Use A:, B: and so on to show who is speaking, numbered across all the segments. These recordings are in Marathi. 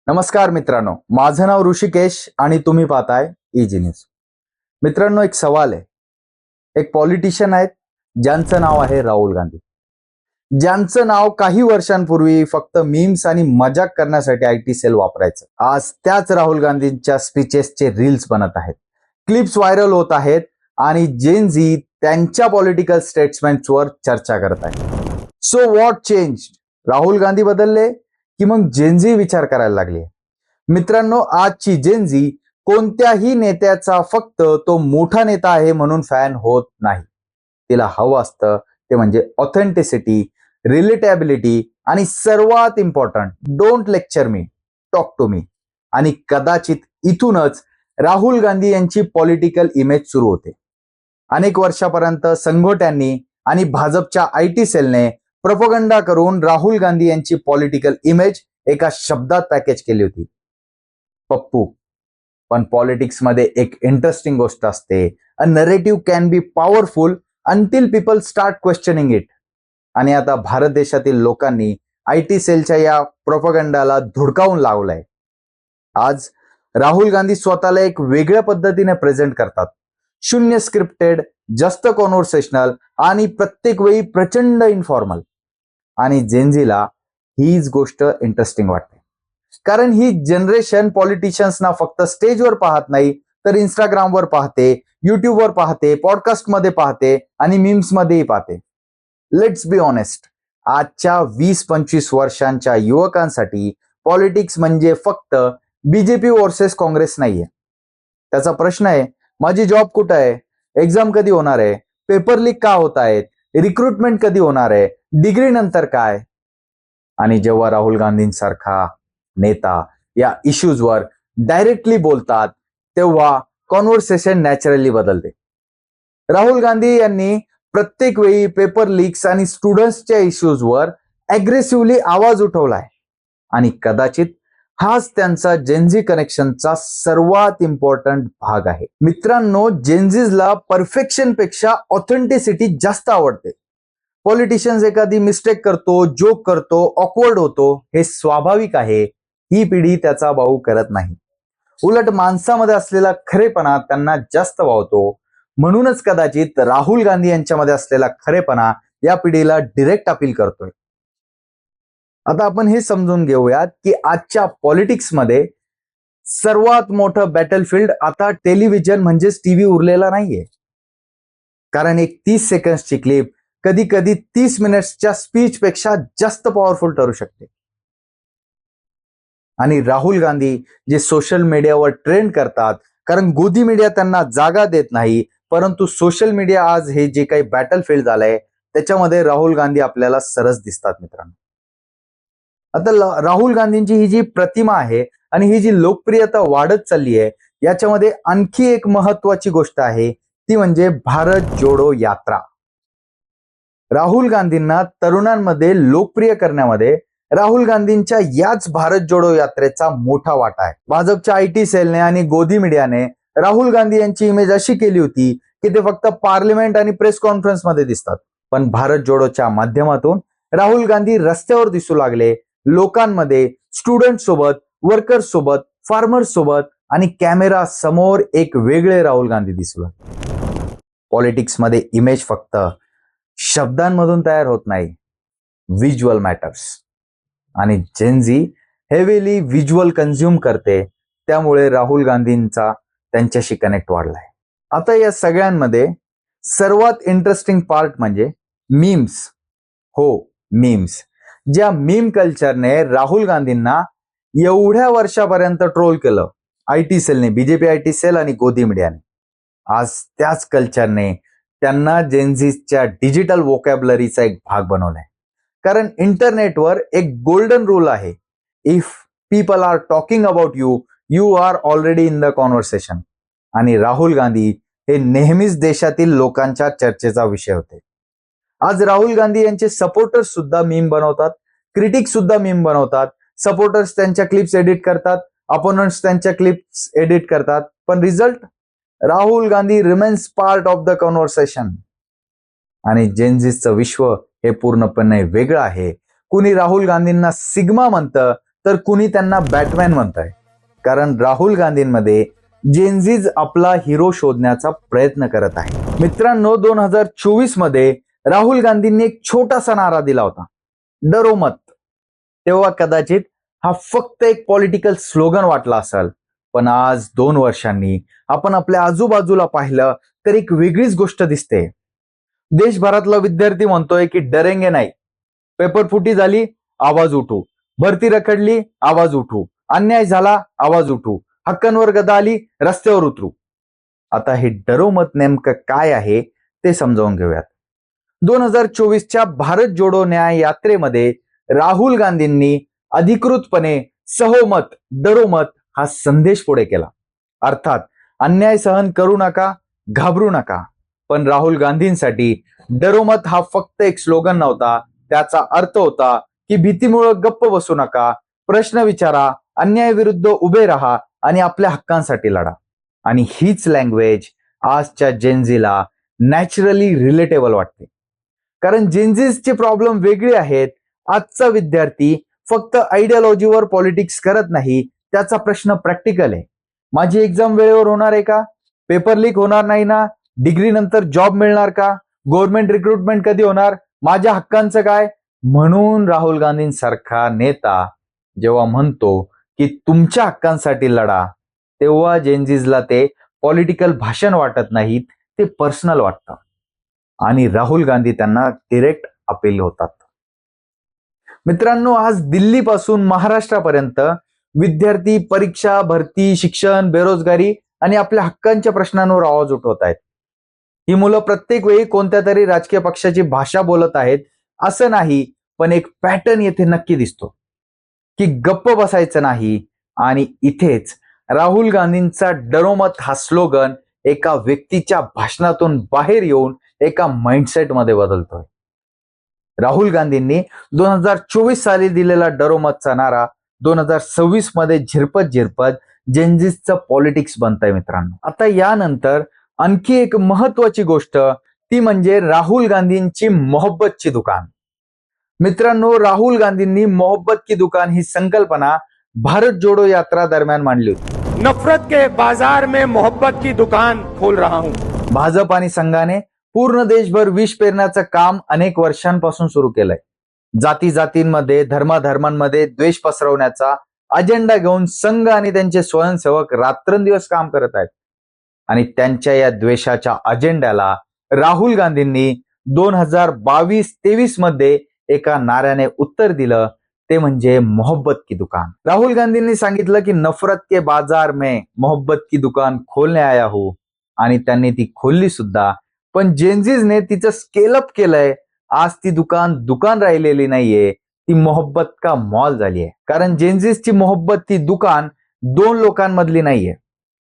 A: नमस्कार मित्रांनो, माझं नाव ऋषिकेश आणि तुम्ही पाहताय इजी न्यूज. मित्रांनो, एक सवाल आहे. एक पॉलिटिशियन आहेत ज्यांचं नाव आहे राहुल गांधी, ज्यांचं नाव काही वर्षांपूर्वी फक्त मीम्स आणि मजाक करण्यासाठी आयटी सेल वापरायचं. आज त्याच राहुल गांधींच्या स्पीचेसचे रील्स बनत आहेत, क्लिप्स व्हायरल होत आहेत आणि जेन झी त्यांच्या पॉलिटिकल स्टेटमेंट्सवर चर्चा करत आहे. So what change? Rahul Gandhi बदलले की मग जेन झी विचार करायला लागली? मित्रांनो, आजची जेन झी कोणत्याही नेत्याचा फक्त तो मोठा नेता आहे म्हणून फॅन होत नाही. तिला हवं असतं ते म्हणजे ऑथेंटिसिटी, रिलेटेबिलिटी आणि सर्वात important, don't lecture me, talk to me. आणि कदाचित इथूनच राहुल गांधी यांची पॉलिटिकल इमेज सुरू होते. अनेक वर्षापर्यंत संघटनांनी आणि भाजपच्या आयटी सेलने प्रोपगंडा करून राहुल गांधी यांची पॉलिटिकल इमेज एका शब्दात पॅकेज केली होती, पप्पू. पण पॉलिटिक्समध्ये एक इंटरेस्टिंग गोष्ट असते, a narrative can be powerful until people start questioning it. आणि आता भारत देशातील लोकांनी आयटी सेलच्या या प्रोपगंडाला धुडकावून लावलंय. आज राहुल गांधी स्वतःला एक वेगळ्या पद्धतीने प्रेझेंट करतात, शून्य स्क्रिप्टेड, जास्त कॉन्व्हर्सेशनल आणि प्रत्येक वेळी प्रचंड इन्फॉर्मल. आणि जेनझीला हीच गोष्ट इंटरेस्टिंग वाटते, कारण ही जनरेशन पॉलिटिशियन्सना फक्त स्टेजवर पाहत नाही, तर इंस्टाग्रामवर पाहते, युट्यूबवर पाहते, पॉडकास्टमध्ये पाहते आणि मीम्समध्येही पाहते. लेट्स बी ऑनेस्ट, आजच्या 20-25 वर्षांच्या युवकांसाठी पॉलिटिक्स म्हणजे फक्त बीजेपी वर्सेस काँग्रेस नाहीये. त्याचा प्रश्न आहे, माझी जॉब कुठं आहे, एक्झाम कधी होणार आहे, पेपर लीक का होत आहेत, रिक्रुटमेंट कधी होणार आहे, डिग्री नंतर काय. आणि जेव्हा राहुल गांधींसारखा नेता या इश्यूजवर डायरेक्टली बोलतात तेव्हा कॉन्व्हर्सेशन नॅचरली बदलते. राहुल गांधी यांनी प्रत्येक वेळी पेपर लीक्स आणि स्टुडंट्सच्या इश्यूजवर अग्रेसिव्हली आवाज उठवलाय आणि कदाचित हाच त्यांचा जेनझी कनेक्शनचा सर्वात इम्पॉर्टंट भाग आहे. मित्रांनो, जेनझीजला परफेक्शन पेक्षा ऑथेंटिसिटी जास्त आवडते. पॉलिटिशियन्स एखादी मिस्टेक करतो, जोक करतो, ऑकवर्ड होतो, हे स्वाभाविक आहे. ही पिढी त्याचा भाऊ करत नाही. उलट माणसामध्ये असलेला खरेपणा त्यांना जास्त वावतो. म्हणूनच कदाचित राहुल गांधी यांच्यामध्ये असलेला खरेपणा या पिढीला डिरेक्ट अपील करतोय. आता आपण हे समजून घेऊयात की आजच्या पॉलिटिक्समध्ये सर्वात मोठं बॅटलफील्ड आता टेलिव्हिजन म्हणजेच टीव्ही उरलेला नाहीये. कारण एक 30 सेकंड्सची क्लिप कधी कधी 30 मिनिट्सच्या स्पीच पेक्षा जास्त पॉवरफुल ठरू शकते. आणि राहुल गांधी जे सोशल मीडियावर ट्रेंड करतात, कारण गोदी मीडिया त्यांना जागा देत नाही, परंतु सोशल मीडिया आज हे जे काही बॅटलफील्ड झालंय त्याच्यामध्ये राहुल गांधी आपल्याला सरस दिसतात. मित्रांनो, आता राहुल गांधींची ही जी प्रतिमा आहे आणि ही जी लोकप्रियता वाढत चालली आहे, याच्यामध्ये आणखी एक महत्वाची गोष्ट आहे, ती म्हणजे भारत जोडो यात्रा. राहुल गांधींना तरुणांमध्ये लोकप्रिय करण्यामध्ये राहुल गांधींच्या याच भारत जोडो यात्रेचा मोठा वाटा आहे. भाजपच्या आयटी सेलने आणि गोदी मीडियाने राहुल गांधी यांची इमेज अशी केली होती की ते फक्त पार्लिमेंट आणि प्रेस कॉन्फरन्स मध्ये दिसतात. पण भारत जोडोच्या माध्यमातून राहुल गांधी रस्त्यावर दिसू लागले, लोकांमध्ये, स्टुडंट सोबत, वर्कर्स सोबत, फार्मर्स सोबत, आणि कॅमेरा समोर एक वेगळे राहुल गांधी दिसू लागले. पॉलिटिक्समध्ये इमेज फक्त शब्दांमधून तयार होत नाही, व्हिज्युअल मॅटर्स. आणि जेन झी हेवीली व्हिज्युअल कन्झ्युम करते, त्यामुळे राहुल गांधींचा त्यांच्याशी कनेक्ट वाढलाय. आता या सगळ्यांमध्ये सर्वात इंटरेस्टिंग पार्ट म्हणजे मीम्स. हो, मीम्स. ज्या मीम कल्चरने राहुल गांधींना एवढ्या वर्षापर्यंत ट्रोल केलं, आयटी सेलने, बीजेपी आयटी सेल आणि गोदी मीडियाने, आज त्याच कल्चरने त्यांना जेनझीच्या डिजिटल वोकॅब्युलरीचा एक भाग बनवलाय. कारण इंटरनेटवर एक गोल्डन रूल आहे, if people are talking about you, you are already in the conversation. आणि राहुल गांधी हे नेहमीच देशातील लोकांच्या चर्चेचा विषय होते. आज राहुल गांधी यांचे सपोर्टर्स सुद्धा मीम बनवतात, क्रिटिक्स सुद्धा मीम बनवतात. सपोर्टर्स त्यांच्या क्लिप्स एडिट करतात, अपोनंट्स त्यांच्या क्लिप्स एडिट करतात, पण result, Rahul Gandhi remains part of the conversation. आणि जेनझीचं विश्व हे पूर्णपणे वेगळं आहे. कुणी राहुल गांधींना सिग्मा म्हणतं, तर कुणी त्यांना बॅटमॅन म्हणताय, कारण राहुल गांधींमध्ये जेनझीज आपला हिरो शोधण्याचा प्रयत्न करत आहे. मित्रांनो, 2024 मध्ये राहुल गांधींनी एक छोटासा नारा दिला होता, डरो मत. तेव्हा कदाचित हा फक्त एक पॉलिटिकल स्लोगन वाटला असेल, पण आज 2 वर्षांनी आपण आपल्या आजूबाजूला पाहिलं तर एक वेगळीच गोष्ट दिसते. देशभरातला विद्यार्थी म्हणतोय की डरेंगे नाही, पेपर फुटी झाली आवाज उठू, भरती रखडली आवाज उठू, अन्याय झाला आवाज उठू, हक्कांवर गदा आली रस्त्यावर उतरू. आता हे डरो मत नेमकं काय आहे ते समजावून घेऊयात. 2024च्या भारत जोडो न्याय यात्रेमध्ये राहुल गांधींनी अधिकृतपणे सहोमत डरो मत हा संदेश पुढे केला. अर्थात अन्याय सहन करू नका, घाबरू नका. पण राहुल गांधींसाठी डरो मत हा फक्त एक स्लोगन नव्हता, त्याचा अर्थ होता की भीतीमुळे गप्प बसू नका, प्रश्न विचारा, अन्यायाविरुद्ध उभे राहा आणि आपल्या हक्कांसाठी लढा. आणि हीच लँग्वेज आजच्या जेनझीला नॅचरली रिलेटेबल वाटते, कारण जेनझीजचे प्रॉब्लेम वेगळे आहेत. आजचा विद्यार्थी फक्त आयडियोलॉजीवर पॉलिटिक्स करत नाही, त्याचा प्रश्न प्रॅक्टिकल आहे. माझी एक्झाम वेळेवर होणार आहे का? पेपर लीक होणार नाही ना? डिग्री नंतर जॉब मिळणार का? गव्हर्नमेंट रिक्रुटमेंट कधी होणार? माझ्या हक्कांचं काय? म्हणून राहुल गांधींसारखा नेता जेव्हा म्हणतो की तुमच्या हक्कांसाठी लढा, तेव्हा जेनझीजला ते पॉलिटिकल भाषण वाटत नाहीत, ते पर्सनल वाटतं. आणि राहुल गांधी त्यांना डिरेक्ट अपील होतात. मित्रांनो, आज दिल्लीपासून महाराष्ट्रापर्यंत विद्यार्थी परीक्षा, भरती, शिक्षण, बेरोजगारी आणि आपल्या हक्कांच्या प्रश्नांवर आवाज उठवत आहेत. ही मुलं प्रत्येक वेळी कोणत्या तरी राजकीय पक्षाची भाषा बोलत आहेत असं नाही, पण एक पॅटर्न येथे नक्की दिसतो की गप्प बसायचं नाही. आणि इथेच राहुल गांधींचा डरो मत हा स्लोगन एका व्यक्तीच्या भाषणातून बाहेर येऊन एका माइंडसेटमध्ये बदलतोय. राहुल गांधींनी 2024 साली दिलेला डरो मतचा नारा 2026 मध्ये झिरपत झिरपत जेनझीजचं पॉलिटिक्स बनतंय. मित्रांनो, आता यानंतर आणखी एक महत्वाची गोष्ट, ती म्हणजे राहुल गांधींची मोहब्बतची दुकान. मित्रांनो, राहुल गांधींनी मोहब्बत की दुकान ही संकल्पना भारत जोडो यात्रा दरम्यान मांडली होती.
B: नफरत के बाजार में मोहब्बत की दुकान खोल रहा हूं.
A: भाजप आणि संघाने पूर्ण देशभर विष पेरण्याचं काम अनेक वर्षांपासून सुरू केलंय. जाती जातींमध्ये, धर्माधर्मांमध्ये द्वेष पसरवण्याचा अजेंडा घेऊन संघ आणि त्यांचे स्वयंसेवक रात्रंदिवस काम करत आहेत. आणि त्यांच्या या द्वेषाच्या अजेंड्याला राहुल गांधींनी 2022-23 मध्ये एका नाऱ्याने उत्तर दिलं, ते म्हणजे मोहब्बत की दुकान. राहुल गांधींनी सांगितलं की नफरत के बाजार में मोहब्बत की दुकान खोलने आया हूं, आणि त्यांनी ती खोलली सुद्धा. पण जेनझीजने तिचं स्केलअप केलंय. आज ती दुकान राहिलेली नाहीये, ती मोहब्बत का मॉल झाली आहे. कारण जेनझीजची मोहब्बत ती दुकान 2 लोकांमधली नाहीये.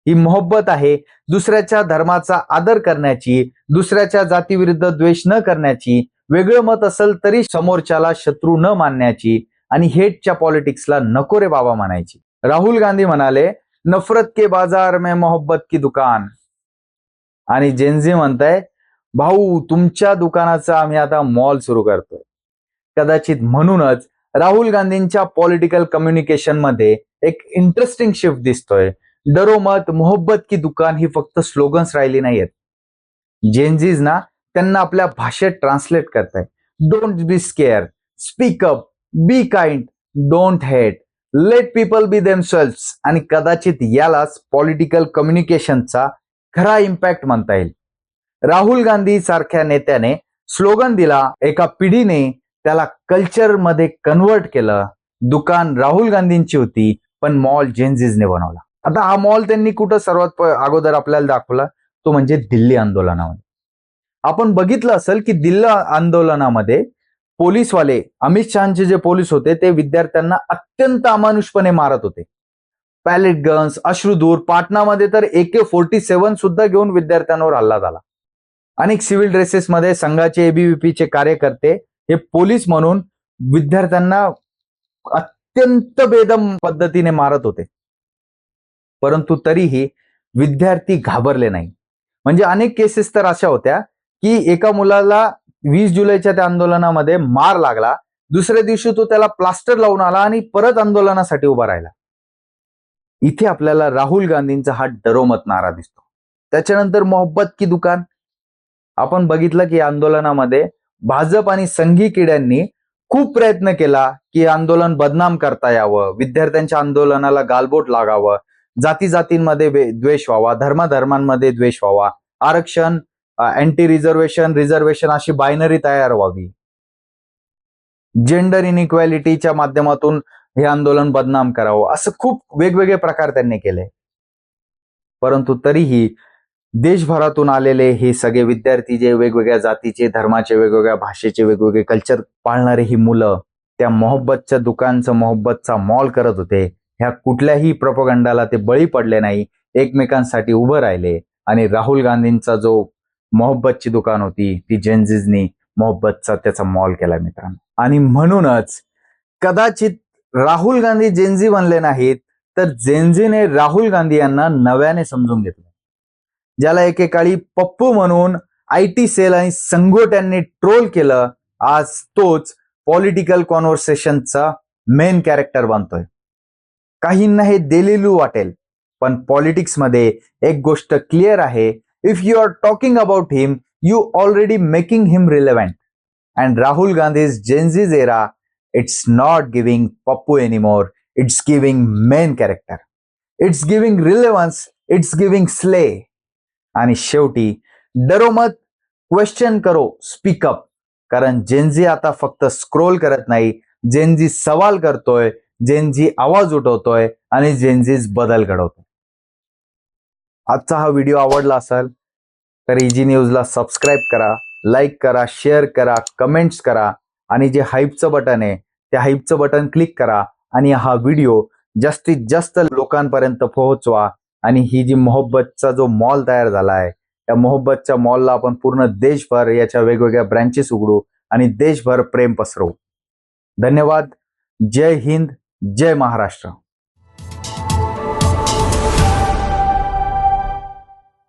A: ही मोहब्बत आहे दुसऱ्याच्या धर्माचा आदर करण्याची, दुसऱ्याच्या जातीविरुद्ध द्वेष न करण्याची, वेगळं मत असेल तरी समोरच्याला शत्रू न मानण्याची आणि हेटच्या पॉलिटिक्सला नको रे बाबा म्हणायची. राहुल गांधी म्हणाले, नफरत के बाजार में मोहब्बत की दुकान. आणि जेनझी म्हणताय, भाऊ तुमच्या दुकानाचं आम्ही आता मॉल सुरू करतोय. कदाचित म्हणूनच राहुल गांधींच्या पॉलिटिकल कम्युनिकेशन मध्ये एक इंटरेस्टिंग शिफ्ट दिसतोय. डरो मत, मोहब्बत की दुकान ही फक्त स्लोगन्स राहिली नाहीयेत. जेनझीज ना त्यांना आपल्या भाषेत ट्रान्सलेट करताय. Don't be scared, speak up, be kind, don't hate, let people be themselves. आणि कदाचित यालाच पॉलिटिकल कम्युनिकेशनचा खरा इम्पॅक्ट म्हणता येईल. राहुल गांधी सारख्या नेत्याने स्लोगन दिला, एका पिढीने त्याला कल्चर मध्ये कन्व्हर्ट केलं. दुकान राहुल गांधींची होती, पण मॉल जेनझीजने बनवला. आता हा मॉल त्यांनी कुठं सर्वात अगोदर आपल्याला दाखवला, तो म्हणजे दिल्ली आंदोलनामध्ये. आपण बघितलं असेल की दिल्ली आंदोलनामध्ये पोलीसवाले, अमित शहाचे जे पोलीस होते, ते विद्यार्थ्यांना अत्यंत अमानुषपणे मारत होते. पॅलेट गन्स, अश्रुधूर, पाटणामध्ये तर AK-47 सुद्धा घेऊन विद्यार्थ्यांवर हल्ला झाला. अनेक सिव्हिल ड्रेसेसमध्ये संघाचे ABVPचे कार्यकर्ते हे पोलीस म्हणून विद्यार्थ्यांना अत्यंत बेदम पद्धतीने मारत होते. परंतु तरीही विद्यार्थी घाबरले नाही. म्हणजे अनेक केसेस तर अशा होत्या की एका मुलाला 20 जुलैच्या त्या आंदोलनामध्ये मार लागला, दुसऱ्या दिवशी तो त्याला प्लास्टर लावून आला आणि परत आंदोलनासाठी उभा राहिला. इथे आपल्याला राहुल गांधींचा हा डरोमत नारा दिसतो. त्याच्यानंतर मोहब्बत की दुकान. आपण बघितलं की आंदोलनामध्ये भाजप आणि संघी किड्यांनी खूप प्रयत्न केला की आंदोलन बदनाम करता यावं, विद्यार्थ्यांच्या आंदोलनाला गालबोट लागावं, जाती जातींमध्ये द्वेष व्हावा, धर्माधर्मांमध्ये द्वेष व्हावा, आरक्षण, अँटी रिझर्वेशन अशी बायनरी तयार व्हावी, जेंडर इनइक्वॅलिटीच्या माध्यमातून हे आंदोलन बदनाम करावं, असं खूप वेगवेगळे प्रकार त्यांनी केले. परंतु तरीही देशभरातून आलेले हे सगळे विद्यार्थी, जे वेगवेगळ्या जातीचे, धर्माचे, वेगवेगळ्या भाषेचे, वेगवेगळे कल्चर पाळणारे ही मुलं त्या मोहब्बतच्या दुकानचं, मोहब्बतचा मॉल करत होते. ह्या कुठल्याही प्रोपगंडाला ते बळी पडले नाही, एकमेकांसाठी उभं राहिले आणि राहुल गांधींचा जो मोहब्बतची दुकान होती ती जेनझीजनी मोहब्बतचा त्याचा मॉल केला मित्रांनो. आणि म्हणूनच कदाचित राहुल गांधी जेनझी बनले नाहीत, तर जेनझीने राहुल गांधी यांना नव्याने समजून घेतलं. ज्याला एकेकाळी पप्पू म्हणून IT सेल आणि संघोट्यांनी ट्रोल केलं, आज तोच पॉलिटिकल कॉन्व्हर्सेशनचा मेन कॅरेक्टर बनतोय. काहींना हे देलेलू वाटेल, पण पॉलिटिक्समध्ये एक गोष्ट क्लिअर आहे, if you are talking about him you already making him relevant. And Rahul Gandhi's Gen Z's era, it's not giving Pappu anymore, it's giving main character, it's giving relevance, it's giving slay. आणि शेवटी डरो मत, क्वेश्चन करो, स्पीकअप. कारण जेनझी आता फक्त स्क्रोल करत नाही, जेनझी सवाल करतोय, जेनझी आवाज उठवतोय आणि जेनझीज बदल घडवतोय. आजचा हा व्हिडिओ आवडला असेल तर इजी न्यूजला सबस्क्राईब करा, लाईक करा, शेअर करा, कमेंट्स करा आणि जे हाईपचं बटन आहे त्या हाईपचं बटन क्लिक करा आणि हा व्हिडिओ जास्तीत जास्त लोकांपर्यंत पोहोचवा. आणि ही जी मोहब्बतचा जो मॉल तयार झाला आहे, त्या मोहब्बतच्या मॉलला आपण पूर्ण देशभर याच्या वेगवेगळ्या ब्रँचेस उघडू आणि देशभर प्रेम पसरवू. धन्यवाद. जय हिंद, जय महाराष्ट्र.